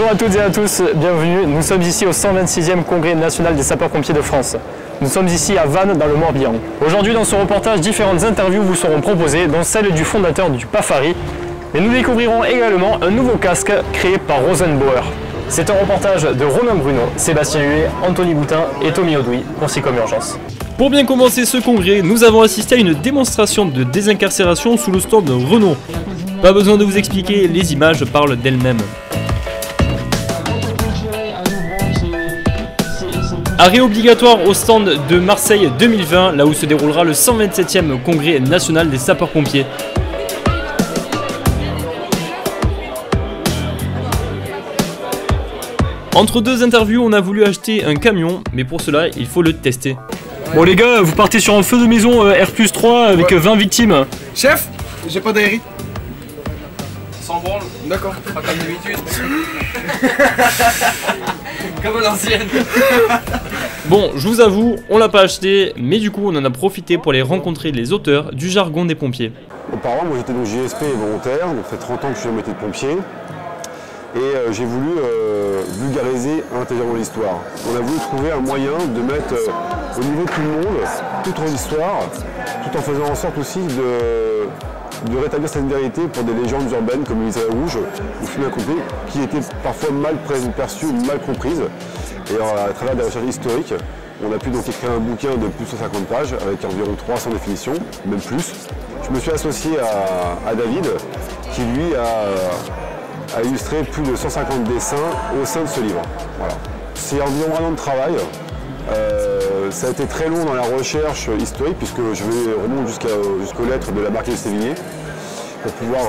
Bonjour à toutes et à tous, bienvenue. Nous sommes ici au 126e Congrès national des sapeurs-pompiers de France. Nous sommes ici à Vannes, dans le Morbihan. Aujourd'hui, dans ce reportage, différentes interviews vous seront proposées, dont celle du fondateur du Pafari. Mais nous découvrirons également un nouveau casque créé par Rosenbauer. C'est un reportage de Romain Bruno, Sébastien Huet, Anthony Boutin et Tommy Audouy pour Sicom Urgence. Pour bien commencer ce congrès, nous avons assisté à une démonstration de désincarcération sous le stand de Renault. Pas besoin de vous expliquer, les images parlent d'elles-mêmes. Arrêt obligatoire au stand de Marseille 2020, là où se déroulera le 127e Congrès national des sapeurs-pompiers. Entre deux interviews, on a voulu acheter un camion, mais pour cela, il faut le tester. Bon les gars, vous partez sur un feu de maison R+3 avec 20 victimes. Chef, j'ai pas d'aérie. Sans branle. D'accord. Pas comme d'habitude. Comme à l'ancienne. Bon, je vous avoue, on l'a pas acheté, mais du coup on en a profité pour aller rencontrer les auteurs du jargon des pompiers. Auparavant, moi j'étais donc JSP et volontaire, donc ça fait 30 ans que je suis au métier de pompier. Et j'ai voulu vulgariser intelligemment l'histoire. On a voulu trouver un moyen de mettre au niveau de tout le monde toute l'histoire, tout en faisant en sorte aussi de rétablir cette vérité pour des légendes urbaines comme l'Israël Rouge ou Fumée Incompris, qui étaient parfois mal perçues ou mal comprises. Et à travers des recherches historiques, on a pu donc écrire un bouquin de plus de 150 pages avec environ 300 définitions, même plus. Je me suis associé à David, qui lui a illustré plus de 150 dessins au sein de ce livre. Voilà. C'est environ 1 an de travail. Ça a été très long dans la recherche historique puisque je remonte jusqu'aux lettres de la marque de Sévigné pour pouvoir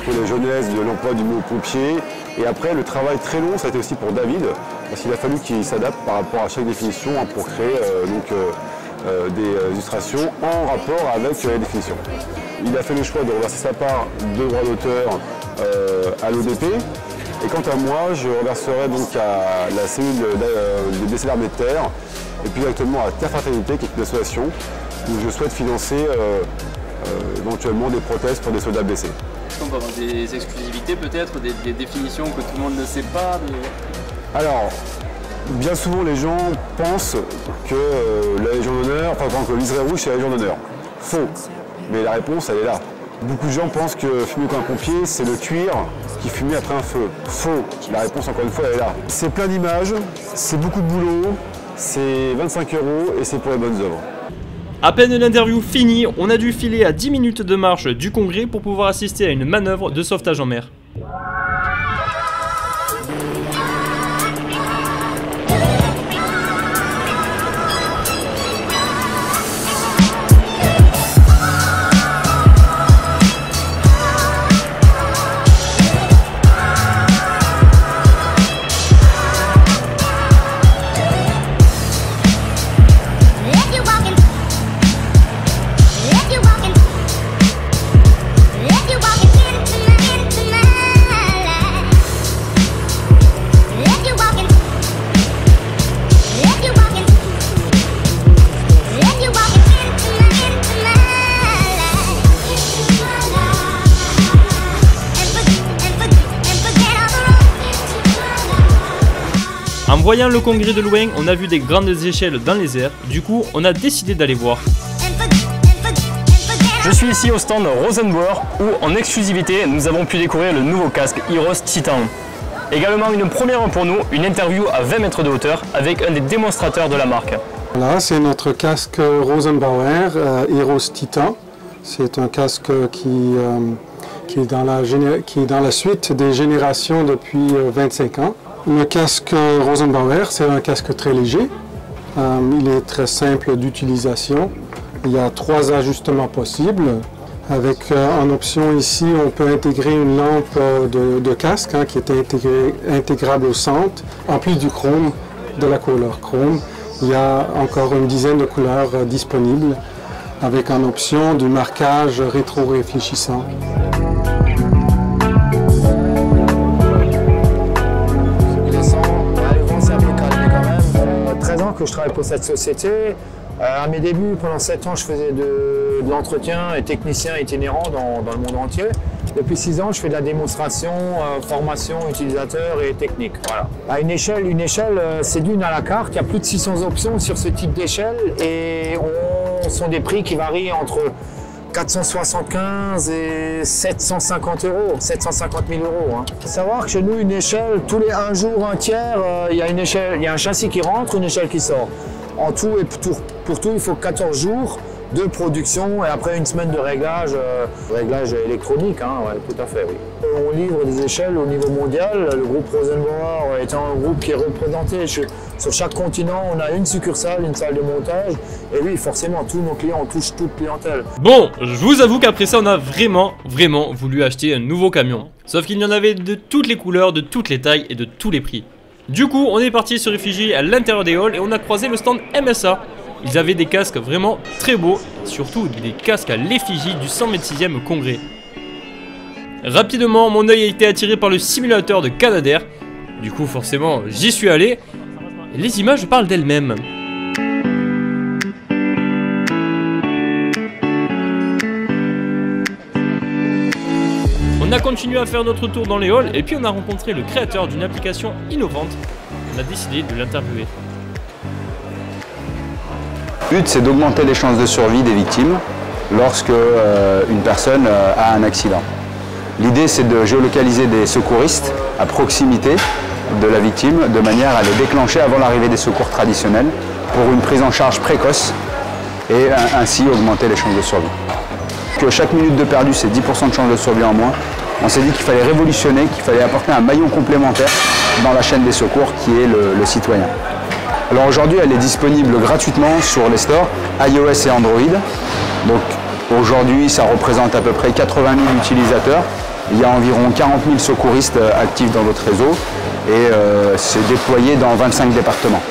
trouver la genèse de l'emploi du mot pompier. Et après, le travail très long, ça a été aussi pour David, parce qu'il a fallu qu'il s'adapte par rapport à chaque définition pour créer des illustrations en rapport avec les définitions. Il a fait le choix de reverser sa part de droits d'auteur à l'ODP. Et quant à moi, je reverserai donc à la cellule des décès d'armée de terre et plus exactement à Terre Fraternité, qui est une association où je souhaite financer éventuellement des prothèses pour des soldats blessés. Est-ce qu'on peut avoir des exclusivités peut-être, des définitions que tout le monde ne sait pas Alors, bien souvent les gens pensent que la Légion d'honneur, que l'Israël Rouge c'est la Légion d'honneur. Faux, mais la réponse elle est là. Beaucoup de gens pensent que fumer comme un pompier, c'est le cuir qui fumait après un feu. Faux, la réponse encore une fois elle est là. C'est plein d'images, c'est beaucoup de boulot, c'est 25 € et c'est pour les bonnes œuvres. À peine l'interview finie, on a dû filer à 10 minutes de marche du congrès pour pouvoir assister à une manœuvre de sauvetage en mer. En voyant le congrès de loin, on a vu des grandes échelles dans les airs, du coup on a décidé d'aller voir. Je suis ici au stand Rosenbauer où en exclusivité nous avons pu découvrir le nouveau casque Heroes Titan. Également une première pour nous, une interview à 20 mètres de hauteur avec un des démonstrateurs de la marque. Là c'est notre casque Rosenbauer Heroes Titan. C'est un casque qui est dans la suite des générations depuis 25 ans. Le casque Rosenbauer, c'est un casque très léger. Il est très simple d'utilisation. Il y a 3 ajustements possibles. Avec en option ici, on peut intégrer une lampe de casque qui est intégrable au centre, en plus du chrome, de la couleur chrome. Il y a encore une dizaine de couleurs disponibles, avec en option du marquage rétro-réfléchissant. Que je travaille pour cette société. À mes débuts, pendant 7 ans, je faisais de l'entretien et technicien itinérant dans le monde entier. Depuis 6 ans, je fais de la démonstration, formation utilisateur et technique. Voilà. À une échelle, c'est d'une à la carte. Il y a plus de 600 options sur ce type d'échelle et ce sont des prix qui varient entre 475 et 750 euros, 750 000 euros. Hein. Il faut savoir que chez nous, une échelle, tous les 1 jour, 1 tiers, il y a un châssis qui rentre, une échelle qui sort. En tout et pour tout, il faut 14 jours de production et après une semaine de réglage, réglage électronique, hein, ouais, tout à fait, oui. On livre des échelles au niveau mondial. Le groupe Rosenbauer étant un groupe qui est représenté sur chaque continent, on a une succursale, une salle de montage. Et oui, forcément, tous nos clients, on touche toute clientèle. Bon, je vous avoue qu'après ça, on a vraiment voulu acheter un nouveau camion. Sauf qu'il y en avait de toutes les couleurs, de toutes les tailles et de tous les prix. Du coup, on est parti se réfugier à l'intérieur des halls et on a croisé le stand MSA. Ils avaient des casques vraiment très beaux, surtout des casques à l'effigie du 126e congrès. Rapidement, mon œil a été attiré par le simulateur de Canadair. Du coup, forcément, j'y suis allé. Et les images parlent d'elles-mêmes. On a continué à faire notre tour dans les halls et puis on a rencontré le créateur d'une application innovante. On a décidé de l'interviewer. Le but, c'est d'augmenter les chances de survie des victimes lorsque une personne a un accident. L'idée, c'est de géolocaliser des secouristes à proximité de la victime de manière à les déclencher avant l'arrivée des secours traditionnels pour une prise en charge précoce et ainsi augmenter les chances de survie. Que chaque minute de perdu, c'est 10% de chances de survie en moins. On s'est dit qu'il fallait révolutionner, qu'il fallait apporter un maillon complémentaire dans la chaîne des secours qui est le citoyen. Alors aujourd'hui, elle est disponible gratuitement sur les stores iOS et Android. Donc aujourd'hui, ça représente à peu près 80 000 utilisateurs. Il y a environ 40 000 secouristes actifs dans notre réseau et c'est déployé dans 25 départements.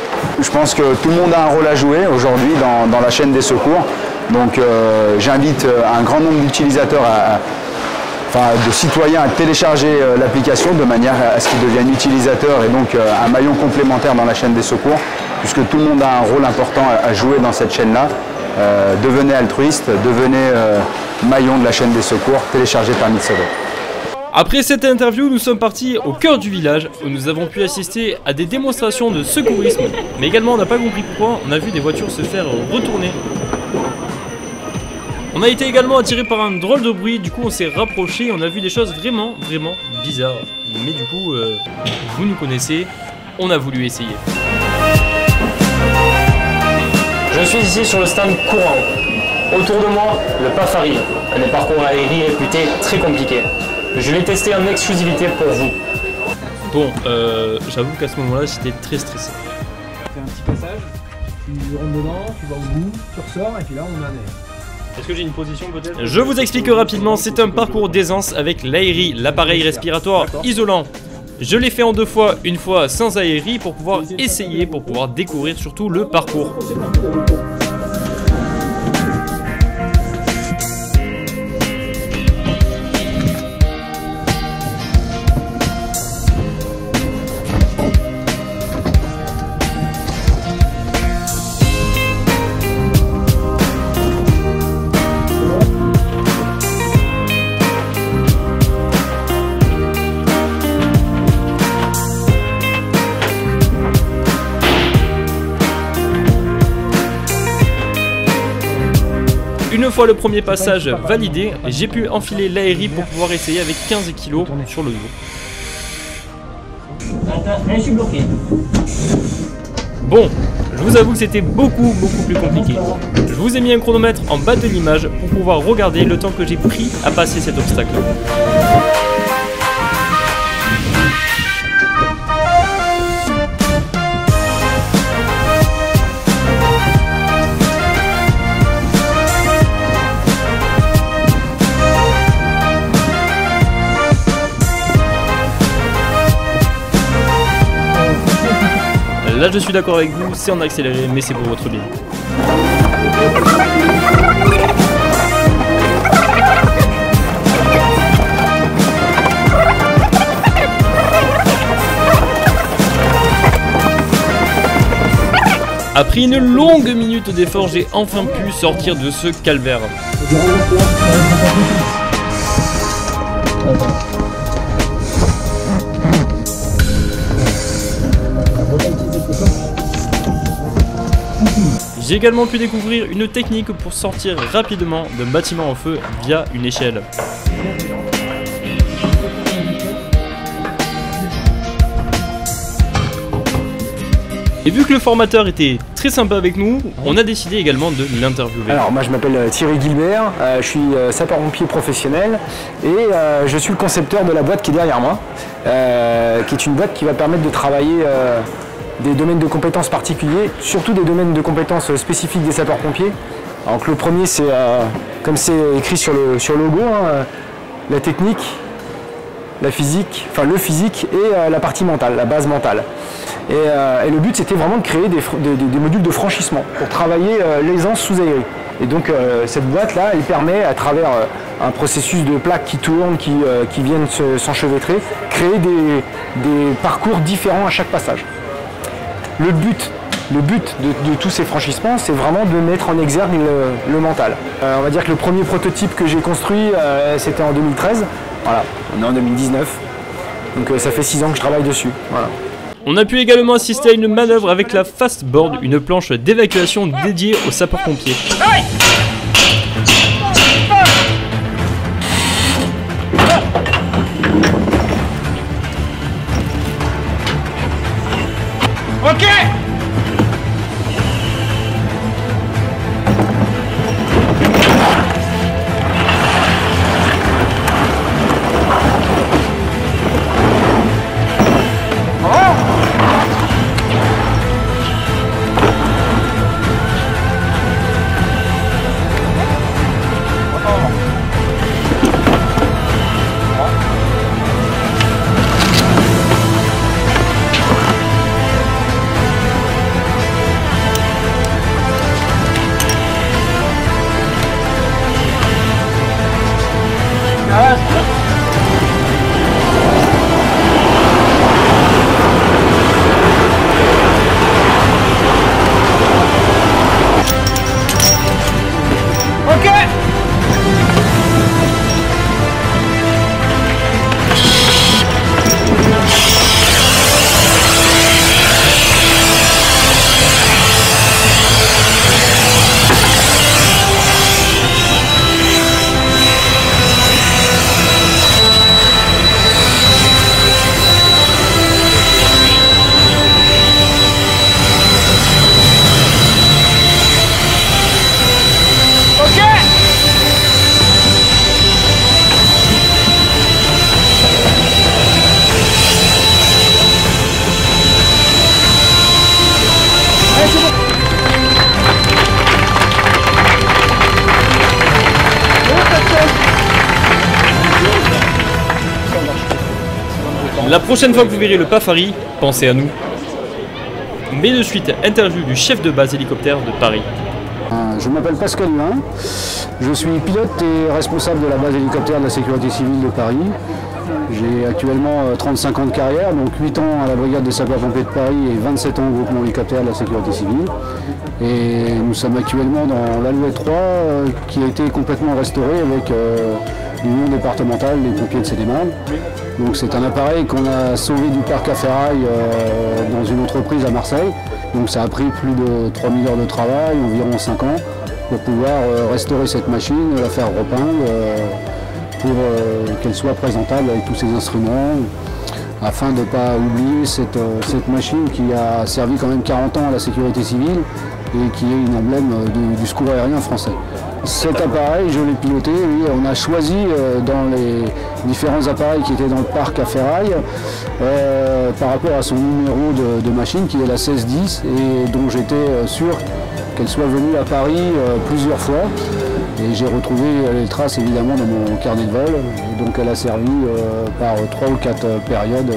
Je pense que tout le monde a un rôle à jouer aujourd'hui dans la chaîne des secours. Donc j'invite un grand nombre d'utilisateurs, de citoyens à télécharger l'application de manière à ce qu'ils deviennent utilisateurs et donc un maillon complémentaire dans la chaîne des secours, puisque tout le monde a un rôle important à jouer dans cette chaîne-là. Devenez altruiste, devenez maillon de la chaîne des secours, téléchargez Permis de sauver. Après cette interview, nous sommes partis au cœur du village où nous avons pu assister à des démonstrations de secourisme. Mais également, on n'a pas compris pourquoi, on a vu des voitures se faire retourner. On a été également attiré par un drôle de bruit, du coup on s'est rapproché, on a vu des choses vraiment bizarres. Mais du coup, vous nous connaissez, on a voulu essayer. Je suis ici sur le stand courant. Autour de moi, le Pafari, un des parcours aériens réputés très compliqués. Je l'ai testé en exclusivité pour vous. Bon, j'avoue qu'à ce moment-là, j'étais très stressé. Tu fais un petit passage, tu rentres dedans, tu vas au bout, tu ressors et puis là on en est. Est-ce que j'ai une position peut-être? Je vous explique rapidement, c'est un parcours d'aisance avec l'AERI, l'appareil respiratoire isolant. Je l'ai fait en 2 fois, une fois sans AERI pour pouvoir essayer, pour pouvoir découvrir surtout le parcours. Une fois le premier passage validé, j'ai pu enfiler l'AERI pour pouvoir essayer avec 15 kg sur le dos. Je suis bloqué. Bon, je vous avoue que c'était beaucoup plus compliqué. Je vous ai mis un chronomètre en bas de l'image pour pouvoir regarder le temps que j'ai pris à passer cet obstacle. Là je suis d'accord avec vous, c'est en accéléré, mais c'est pour votre bien. Après une longue minute d'effort, j'ai enfin pu sortir de ce calvaire. J'ai également pu découvrir une technique pour sortir rapidement d'un bâtiment en feu via une échelle. Et vu que le formateur était très sympa avec nous, on a décidé également de l'interviewer. Alors moi je m'appelle Thierry Gilbert, je suis sapeur-pompier professionnel et je suis le concepteur de la boîte qui est derrière moi, qui est une boîte qui va permettre de travailler des domaines de compétences particuliers, surtout des domaines de compétences spécifiques des sapeurs-pompiers. Alors que le premier c'est, comme c'est écrit sur le logo, hein, la technique, la physique, enfin le physique et la partie mentale, la base mentale. Et le but c'était vraiment de créer des modules de franchissement pour travailler l'aisance sous aérée. Et donc cette boîte là, elle permet à travers un processus de plaques qui tournent, qui viennent s'enchevêtrer, créer des parcours différents à chaque passage. Le but de tous ces franchissements, c'est vraiment de mettre en exergue le mental. On va dire que le premier prototype que j'ai construit, c'était en 2013. Voilà, on est en 2019. Donc ça fait 6 ans que je travaille dessus. Voilà. On a pu également assister à une manœuvre avec la Fastboard, une planche d'évacuation dédiée aux sapeurs-pompiers. Ok. La prochaine fois que vous verrez le Pafari, pensez à nous. Mais de suite, interview du chef de base hélicoptère de Paris. Je m'appelle Pascal Huin, je suis pilote et responsable de la base hélicoptère de la sécurité civile de Paris. J'ai actuellement 35 ans de carrière, donc 8 ans à la brigade des sapeurs-pompiers de Paris et 27 ans au groupement hélicoptère de la sécurité civile. Et nous sommes actuellement dans l'Alouette 3 qui a été complètement restaurée avec l'union départementale des pompiers de Seine-et-Marne. Donc c'est un appareil qu'on a sauvé du parc à ferraille dans une entreprise à Marseille. Donc ça a pris plus de 3000 heures de travail, environ 5 ans, pour pouvoir restaurer cette machine, la faire repeindre, pour qu'elle soit présentable avec tous ses instruments, afin de ne pas oublier cette machine qui a servi quand même 40 ans à la sécurité civile et qui est une emblème du secours aérien français. Cet appareil, je l'ai piloté, oui, on a choisi dans les différents appareils qui étaient dans le parc à ferraille par rapport à son numéro de machine qui est la 1610 et dont j'étais sûr qu'elle soit venue à Paris plusieurs fois. Et j'ai retrouvé les traces évidemment dans mon carnet de vol, et donc elle a servi par 3 ou 4 périodes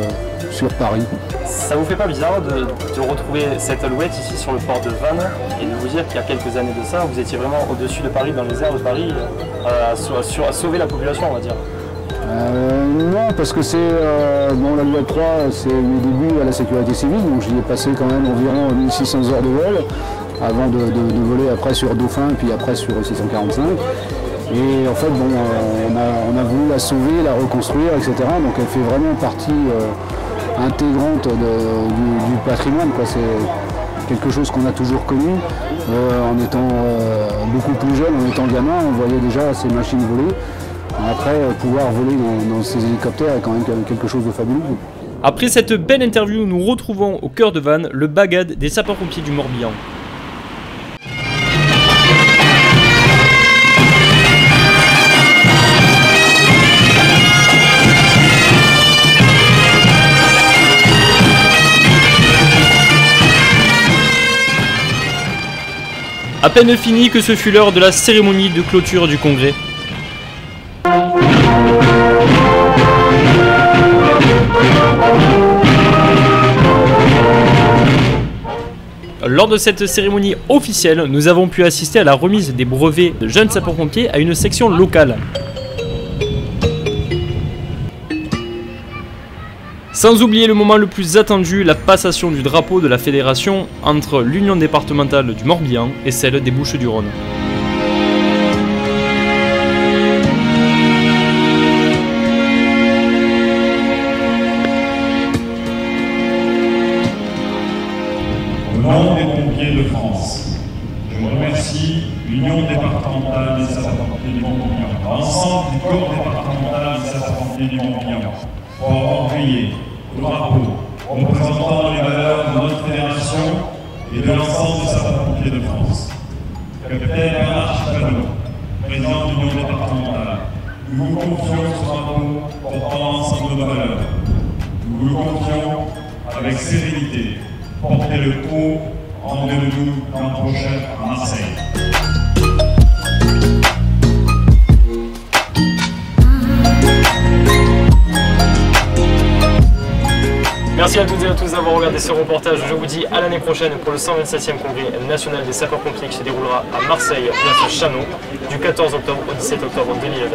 sur Paris. Ça vous fait pas bizarre de retrouver cette alouette ici sur le port de Vannes et de vous dire qu'il y a quelques années de ça, vous étiez vraiment au-dessus de Paris, dans les airs de Paris, à sauver la population, on va dire? Non, parce que c'est bon, l'alouette 3, c'est mes débuts à la sécurité civile, donc j'y ai passé quand même environ 1600 heures de vol, avant de voler après sur Dauphin et puis après sur 645. Et en fait, bon, on a voulu la sauver, la reconstruire, etc. Donc elle fait vraiment partie intégrante du patrimoine, quoi. C'est quelque chose qu'on a toujours connu. En étant beaucoup plus jeune, en étant gamin, on voyait déjà ces machines voler. Après, pouvoir voler dans ces hélicoptères est quand même quelque chose de fabuleux. Après cette belle interview, nous retrouvons au cœur de Vannes le bagad des sapeurs-pompiers du Morbihan. À peine fini que ce fut l'heure de la cérémonie de clôture du congrès. Lors de cette cérémonie officielle, nous avons pu assister à la remise des brevets de jeunes sapeurs-pompiers à une section locale. Sans oublier le moment le plus attendu, la passation du drapeau de la fédération entre l'Union départementale du Morbihan et celle des Bouches-du-Rhône. Au nom des pompiers de France, je remercie l'Union départementale des sapeurs-pompiers du Morbihan, l'ensemble du corps départemental des sapeurs-pompiers du Morbihan, pour avoir veillé au drapeau représentant les valeurs de notre fédération et de l'ensemble des sapeurs-pompiers de France. Capitaine Bernard Chipano, président de l'Union départementale, nous vous confions ce drapeau portant l'ensemble de nos valeurs. Nous vous le confions avec sérénité. Portez-le haut, rendez-nous l'an prochain à Marseille. Merci à toutes et à tous d'avoir regardé ce reportage. Je vous dis à l'année prochaine pour le 127e congrès national des sapeurs-pompiers qui se déroulera à Marseille, place Chanot, du 14 octobre au 17 octobre 2020.